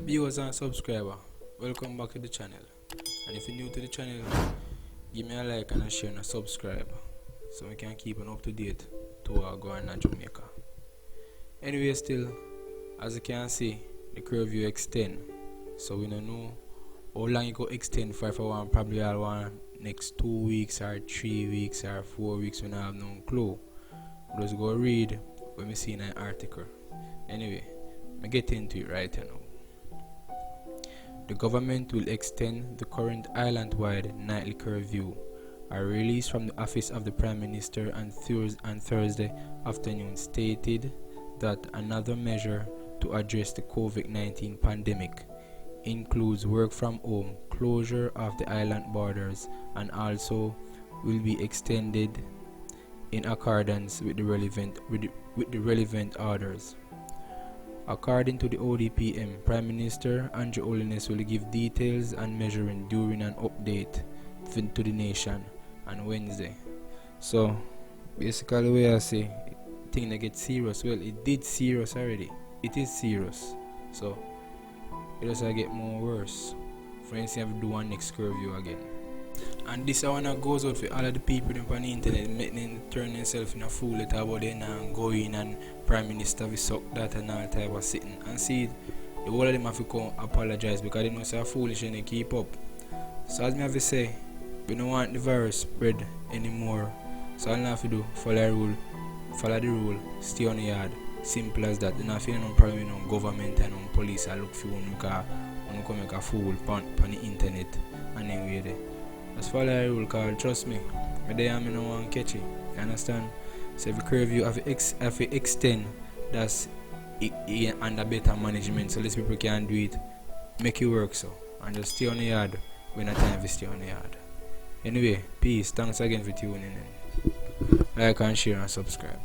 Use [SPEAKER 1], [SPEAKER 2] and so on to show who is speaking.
[SPEAKER 1] Viewers and subscriber, welcome back to the channel. And if you're new to the channel, give me a like and a share and a subscribe so we can keep an up to date to our going to Jamaica. Anyway, still, as you can see, the curfew extend. So we don't know how long it go extend for one, probably all one next 2 weeks or 3 weeks or 4 weeks. We don't have no clue. Just go read when we see in an article. Anyway, I get into it right now. The government will extend the current island-wide nightly curfew. A release from the office of the Prime Minister on Thursday afternoon stated that another measure to address the COVID-19 pandemic includes work from home, closure of the island borders, and also will be extended in accordance with the relevant orders. According to the ODPM, Prime Minister Andrew Holness will give details and measuring during an update to the nation on Wednesday. So, basically, the way I say, thing that gets serious. Well, it did serious already. It is serious. So, it does get more worse. For instance, you have to do one next curfew again. And this one that goes out for all of the people on the internet making them turn themselves in a fool about them and go in and Prime Minister we suck that and all type of sitting. And see, the whole of them have to come apologize because they know they're foolish and they keep up. So as me have to say, we don't want the virus spread anymore. So all you have to do, follow the rule, stay on the yard. Simple as that. You don't have to no problem with no government and no police and look for you because you come make a fool on the internet and then we're there. As follow the rule, cause trust me, but they am no one catch it. You understand? So if you curfew have to extend, that's under better management. So less people can do it, make it work so. And just stay on the yard when the time to stay on the yard. Anyway, peace. Thanks again for tuning in. Like and share and subscribe.